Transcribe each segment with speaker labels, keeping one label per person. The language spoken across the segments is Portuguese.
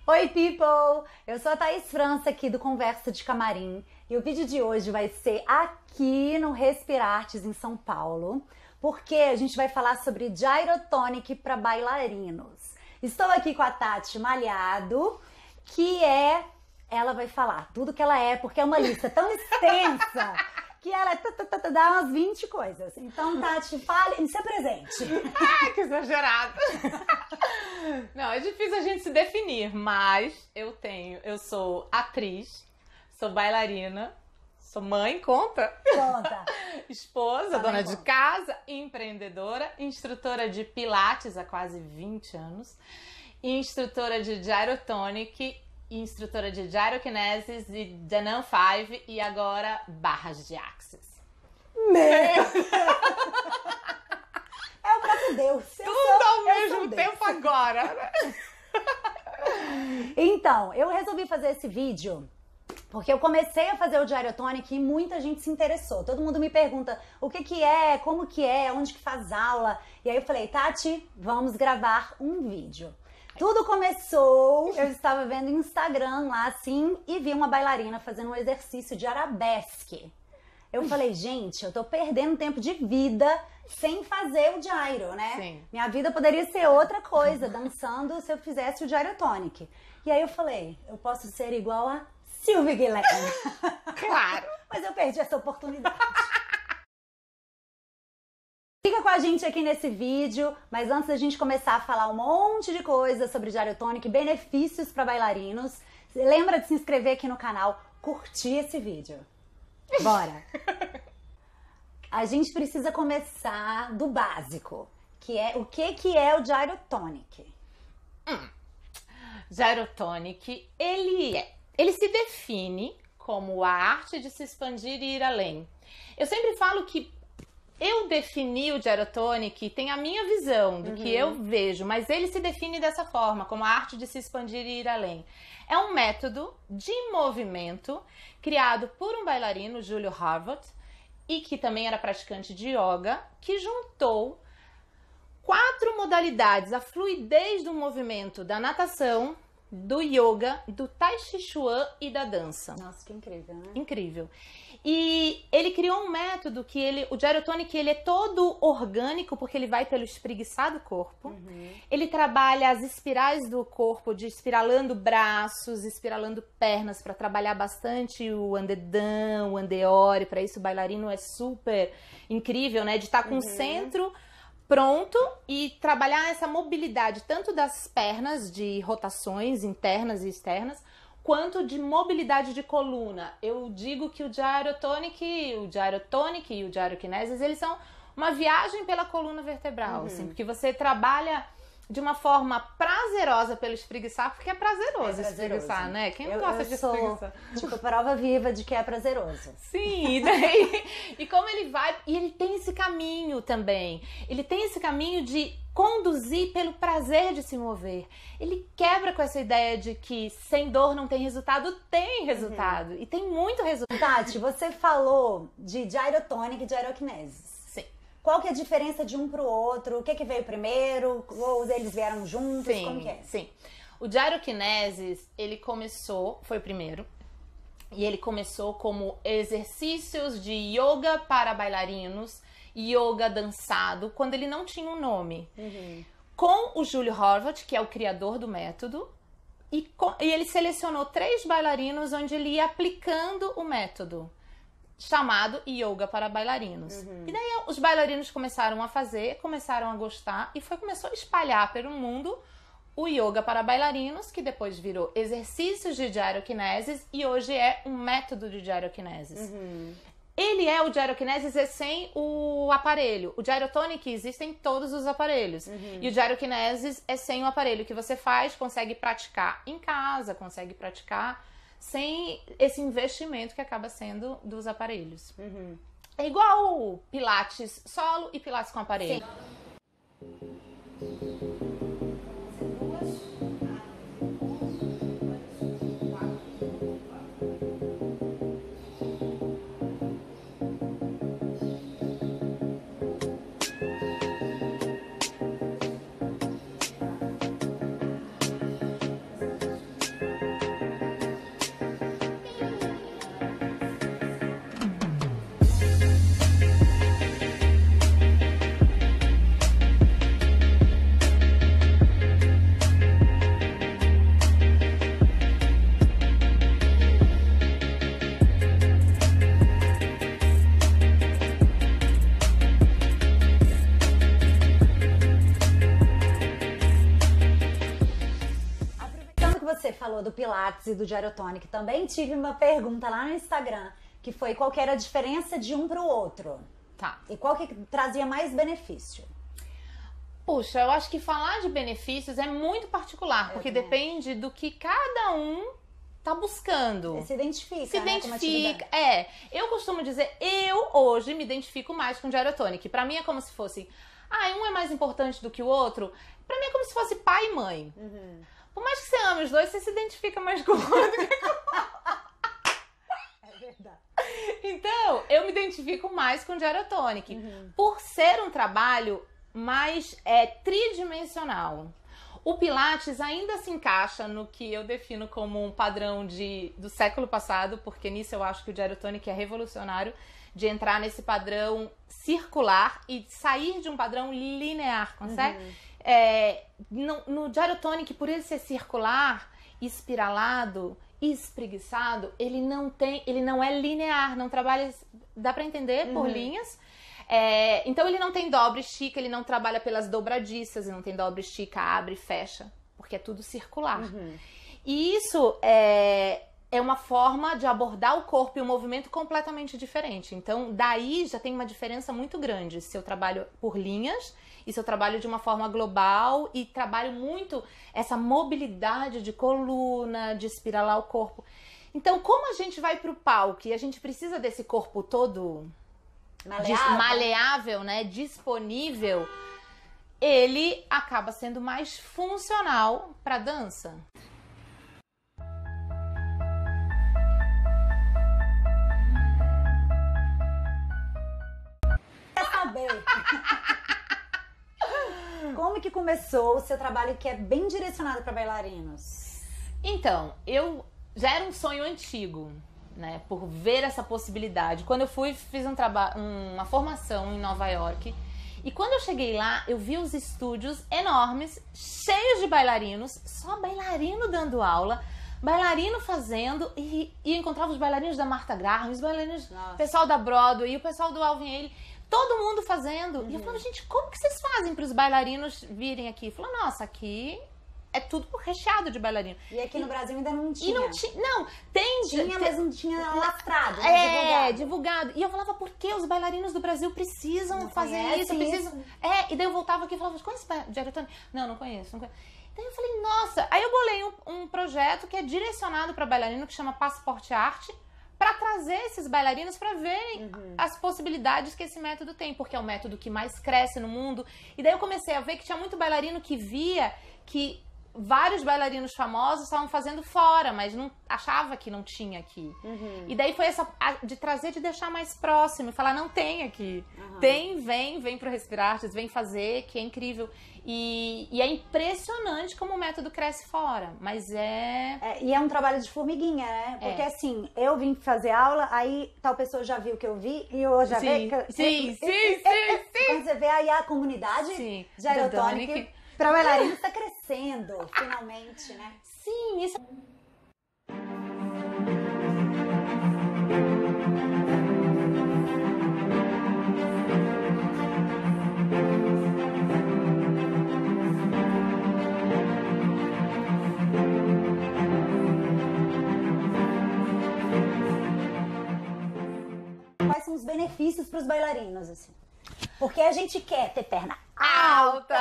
Speaker 1: Oi, people! Eu sou a Thaís França aqui do Conversa de Camarim e o vídeo de hoje vai ser aqui no Respirartes em São Paulo, porque a gente vai falar sobre Gyrotonic para bailarinos. Estou aqui com a Tati Malhado, ela vai falar tudo que ela é, porque é uma lista tão extensa que ela dá umas 20 coisas. Então, Tati, fale, se apresente.
Speaker 2: Ai, que exagerado. Não, é difícil a gente se definir, mas eu sou atriz, sou bailarina, sou mãe, conta?
Speaker 1: Conta.
Speaker 2: Esposa, dona de casa, empreendedora, instrutora de pilates há quase 20 anos, instrutora de Gyrotonic, instrutora de Gyrokinesis e Danone 5 e agora barras de Axis.
Speaker 1: É o próprio Deus.
Speaker 2: Tudo ao mesmo tempo agora, né?
Speaker 1: Então, eu resolvi fazer esse vídeo porque eu comecei a fazer o Gyrotonic e muita gente se interessou. Todo mundo me pergunta o que é, como que é, onde que faz aula. E aí eu falei, Tati, vamos gravar um vídeo. Tudo começou, eu estava vendo Instagram lá assim e vi uma bailarina fazendo um exercício de arabesque. Eu falei, gente, eu tô perdendo tempo de vida sem fazer o gyro, né?
Speaker 2: Sim.
Speaker 1: Minha vida poderia ser outra coisa, dançando, se eu fizesse o Gyrotonic. E aí eu falei, eu posso ser igual a Sylvie Guilherme.
Speaker 2: Claro.
Speaker 1: Mas eu perdi essa oportunidade. Fica com a gente aqui nesse vídeo, mas antes da gente começar a falar um monte de coisa sobre Gyrotonic, benefícios para bailarinos, lembra de se inscrever aqui no canal, curtir esse vídeo. Bora! A gente precisa começar do básico, que é o que é o Gyrotonic.
Speaker 2: Gyrotonic, ele se define como a arte de se expandir e ir além. Eu sempre falo que eu defini o Gyrotonic, tem a minha visão do que eu vejo, mas ele se define dessa forma, como a arte de se expandir e ir além. É um método de movimento criado por um bailarino, Julio Harvard, e que também era praticante de yoga, que juntou 4 modalidades, a fluidez do movimento da natação, do yoga, do tai chi chuan e da dança.
Speaker 1: Nossa, que incrível, né?
Speaker 2: Incrível. E ele criou um método que o Gyrotonic, ele é todo orgânico, porque ele vai pelo espreguiçar do corpo. Ele trabalha as espirais do corpo, de espiralando braços, espiralando pernas, para trabalhar bastante o andedão, o andeore. Para isso o bailarino é super incrível, né? De estar com o centro pronto e trabalhar essa mobilidade tanto das pernas, de rotações internas e externas, quanto de mobilidade de coluna. Eu digo que o Gyrotonic e o Gyrokinesis, eles são uma viagem pela coluna vertebral, assim, porque você trabalha de uma forma prazerosa pelo espreguiçar, porque é prazeroso espreguiçar, né? Quem não gosta de espreguiçar?
Speaker 1: Tipo, prova viva de que é prazeroso.
Speaker 2: Sim, e daí, e como ele vai, e ele tem esse caminho também, ele tem esse caminho de conduzir pelo prazer de se mover. Ele quebra com essa ideia de que sem dor não tem resultado, tem resultado, e tem muito resultado.
Speaker 1: Tati, você falou de Gyrotonic e Gyrokinesis. Qual que é a diferença de um pro outro? O que veio primeiro? Ou eles vieram juntos?
Speaker 2: Sim,
Speaker 1: como que é?
Speaker 2: Sim. O Gyrokinesis, ele foi o primeiro, e ele começou como exercícios de yoga para bailarinos, yoga dançado, quando ele não tinha um nome. Com o Julio Harvard, que é o criador do método, e ele selecionou 3 bailarinos onde ele ia aplicando o método, chamado yoga para bailarinos. E daí os bailarinos começaram a fazer, começaram a gostar e começou a espalhar pelo mundo o yoga para bailarinos, que depois virou exercícios de Gyrokinesis e hoje é um método de Gyrokinesis. Ele é o Gyrokinesis sem o aparelho. O Gyrotonic existe em todos os aparelhos. E o Gyrokinesis é sem o aparelho, que você consegue praticar em casa, consegue praticar sem esse investimento que acaba sendo dos aparelhos. É igual o Pilates solo e Pilates com aparelho.
Speaker 1: Sim. que você falou do Pilates e do Gyrotonic, também tive uma pergunta lá no Instagram, que foi qual que era a diferença de um pro outro.
Speaker 2: Tá.
Speaker 1: E qual que trazia mais benefício?
Speaker 2: Puxa, eu acho que falar de benefícios é muito particular, porque depende do que cada um tá buscando.
Speaker 1: Se identifica,
Speaker 2: Se
Speaker 1: né,
Speaker 2: identifica, eu costumo dizer, eu hoje me identifico mais com o Gyrotonic. Pra mim é como se fosse, um é mais importante do que o outro. Pra mim é como se fosse pai e mãe. Por mais que você ame os dois, você se identifica mais com o outro que com o outro.
Speaker 1: É verdade.
Speaker 2: Então, eu me identifico mais com o Gyrotonic. Por ser um trabalho mais tridimensional. O Pilates ainda se encaixa no que eu defino como um padrão do século passado, porque nisso eu acho que o Gyrotonic é revolucionário, de entrar nesse padrão circular e sair de um padrão linear, consegue? No Gyrotonic, por ele ser circular, espiralado, espreguiçado, ele não é linear, não trabalha, dá pra entender, por linhas. Então ele não tem dobra e estica, ele não trabalha pelas dobradiças, ele não tem dobra e estica, abre e fecha, porque é tudo circular. E isso é uma forma de abordar o corpo e o movimento completamente diferente. Então daí já tem uma diferença muito grande se eu trabalho por linhas e se eu trabalho de uma forma global e trabalho muito essa mobilidade de coluna, de espiralar o corpo. Então como a gente vai pro palco e a gente precisa desse corpo todo maleável, né, disponível, ele acaba sendo mais funcional para dança.
Speaker 1: Quer saber? Como que começou o seu trabalho que é bem direcionado para bailarinos?
Speaker 2: Então, eu já era um sonho antigo, né, por ver essa possibilidade. Quando eu fiz uma formação em Nova York, e quando eu cheguei lá, eu vi os estúdios enormes, cheios de bailarinos, só bailarino dando aula, bailarino fazendo, e encontrava os bailarinos da Martha Graham, os bailarinos, o pessoal da Broadway, o pessoal do Alvin Ailey, todo mundo fazendo. E eu falava, gente, como que vocês fazem para os bailarinos virem aqui? Falou, nossa, aqui é tudo recheado de bailarino.
Speaker 1: E aqui no Brasil ainda não tinha.
Speaker 2: E não tinha. Não, tinha,
Speaker 1: mas não tinha lastrado.
Speaker 2: Divulgado. E eu falava, por que os bailarinos do Brasil precisam
Speaker 1: não
Speaker 2: fazer isso? Precisam. E daí eu voltava aqui e falava, conhece Gyrotonic? Não conheço. Daí eu falei, nossa. Aí eu bolei um projeto que é direcionado para bailarino, que chama Passaporte Arte, para trazer esses bailarinos para verem as possibilidades que esse método tem, porque é o método que mais cresce no mundo. E daí eu comecei a ver que tinha muito bailarino que via que vários bailarinos famosos estavam fazendo fora, mas não achava que não tinha aqui. E daí foi essa de trazer, de deixar mais próximo e falar, não tem aqui. Tem, vem pro Respirartes, vem fazer, que é incrível. E é impressionante como o método cresce fora, mas
Speaker 1: e é um trabalho de formiguinha, né? Porque assim, eu vim fazer aula, aí tal pessoa já viu o que eu vi, e eu já vi...
Speaker 2: Sim.
Speaker 1: Quando você vê aí a comunidade Gyrotonic para bailarinos está crescendo, finalmente, né?
Speaker 2: Sim, isso...
Speaker 1: Quais são os benefícios para os bailarinos, assim? Porque a gente quer ter perna
Speaker 2: alta.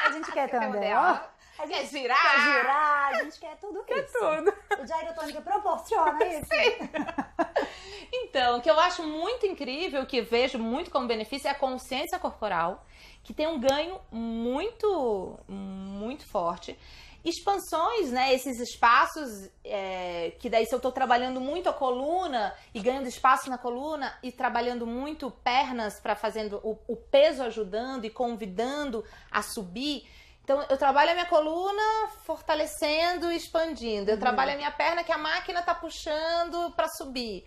Speaker 1: A gente quer também,
Speaker 2: a gente quer girar,
Speaker 1: a gente quer tudo isso.
Speaker 2: Tudo.
Speaker 1: O Gyrotonic proporciona isso.
Speaker 2: Sim. Então, o que eu acho muito incrível, que vejo muito como benefício, é a consciência corporal, que tem um ganho muito, muito forte. Expansões, né, esses espaços, que daí se eu tô trabalhando muito a coluna e ganhando espaço na coluna e trabalhando muito pernas para fazendo o peso ajudando e convidando a subir. Então eu trabalho a minha coluna fortalecendo e expandindo. Eu trabalho a minha perna que a máquina tá puxando para subir.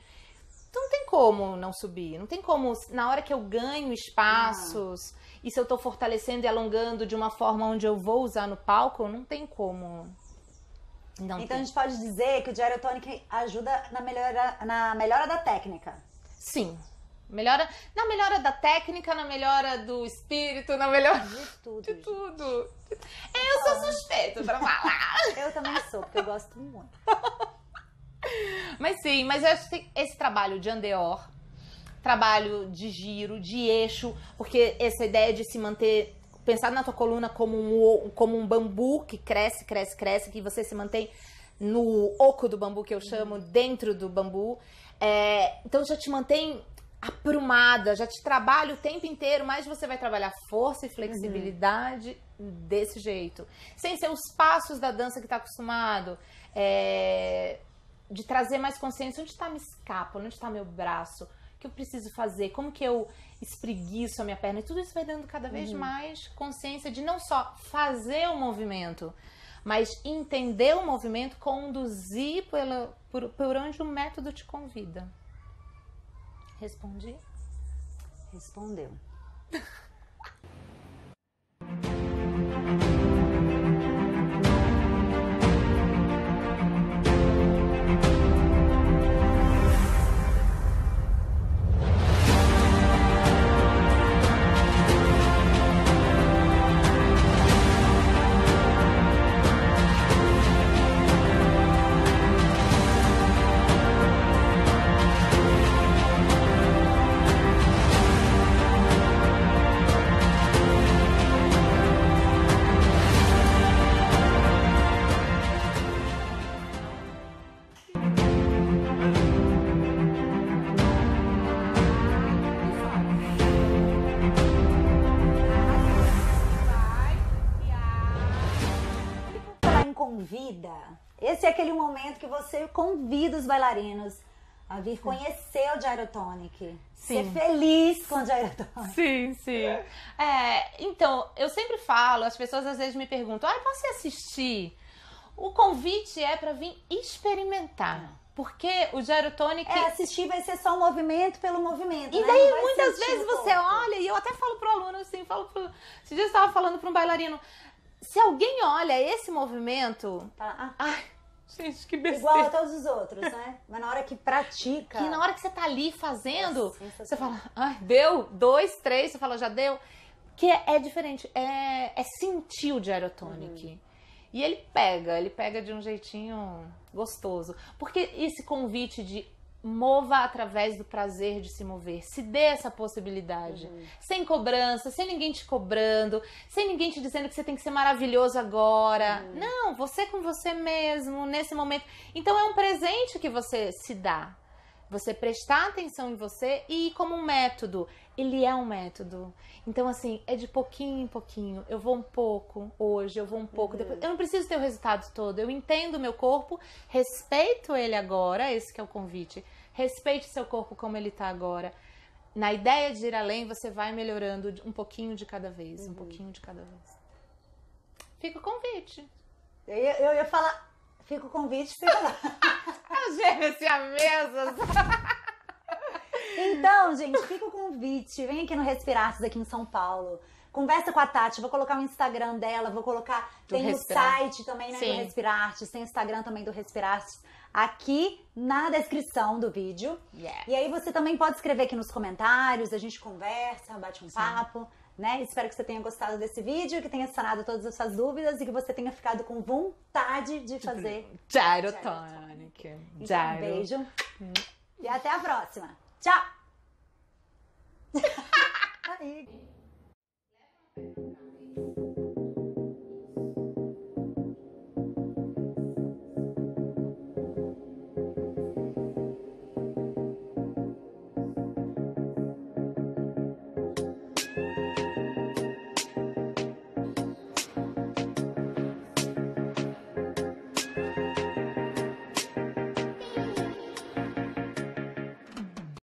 Speaker 2: Então não tem como não subir, não tem como, na hora que eu ganho espaços... E se eu tô fortalecendo e alongando de uma forma onde eu vou usar no palco, não tem como.
Speaker 1: Então a gente pode dizer que o Gyrotonic ajuda na melhora da técnica.
Speaker 2: Sim. Na melhora da técnica, na melhora do espírito, na melhora
Speaker 1: de tudo.
Speaker 2: De tudo. Eu sou suspeita pra falar.
Speaker 1: Eu também passou, porque eu gosto muito.
Speaker 2: Mas sim, mas eu acho que esse trabalho de andeor, trabalho de giro, de eixo, porque essa ideia de se manter, pensar na tua coluna como um bambu que cresce, cresce, cresce, que você se mantém no oco do bambu, que eu chamo, dentro do bambu. Então já te mantém aprumada, já te trabalha o tempo inteiro, mas você vai trabalhar força e flexibilidade desse jeito. Sem ser os passos da dança que tá acostumado. De trazer mais consciência, onde está minha escápula, onde está meu braço, o que eu preciso fazer, como que eu espreguiço a minha perna, e tudo isso vai dando cada vez mais consciência de não só fazer o movimento, mas entender o movimento, conduzir por onde o método te convida. Respondi?
Speaker 1: Respondeu. Convida. Esse é aquele momento que você convida os bailarinos a vir conhecer o Gyrotonic. Ser feliz com o Gyrotonic.
Speaker 2: Sim, sim. Então, eu sempre falo, as pessoas às vezes me perguntam, posso assistir? O convite é para vir experimentar. Porque o Gyrotonic...
Speaker 1: assistir vai ser só o movimento pelo movimento,
Speaker 2: E daí, muitas vezes você olha, e eu até falo pro aluno assim, Esses dias eu estava falando para um bailarino, se alguém olha esse movimento... Ai, gente, que besteira.
Speaker 1: Igual a todos os outros, né? Mas na hora que pratica...
Speaker 2: E na hora que você tá ali fazendo, você fala, deu, 2, 3, você fala, já deu. Que é diferente, é sentir o Gyrotonic. E ele pega de um jeitinho gostoso. Porque esse convite de mova através do prazer de se mover, se dê essa possibilidade, sem cobrança, sem ninguém te cobrando, sem ninguém te dizendo que você tem que ser maravilhoso agora. Não, você com você mesmo, nesse momento. Então é um presente que você se dá. Você prestar atenção em você e como um método. Ele é um método. Então, assim, é de pouquinho em pouquinho. Eu vou um pouco hoje, eu vou um pouco depois. Eu não preciso ter o resultado todo. Eu entendo o meu corpo, respeito ele agora, esse que é o convite. Respeite seu corpo como ele tá agora. Na ideia de ir além, você vai melhorando um pouquinho de cada vez. Um pouquinho de cada vez. Fica o convite.
Speaker 1: Eu ia falar... Fica o convite, fica lá.
Speaker 2: As gêmeas siamesas.
Speaker 1: Então, gente, fica o convite. Vem aqui no Respirartes, aqui em São Paulo. Conversa com a Tati, vou colocar o Instagram dela, vou colocar... Tem o site também, né, do Respirartes, tem o Instagram também do Respirartes aqui na descrição do vídeo. E aí você também pode escrever aqui nos comentários, a gente conversa, bate um papo. Né? Espero que você tenha gostado desse vídeo, que tenha sanado todas as suas dúvidas e que você tenha ficado com vontade de fazer
Speaker 2: Gyrotonic.
Speaker 1: Então, um beijo e até a próxima. Tchau! Aí.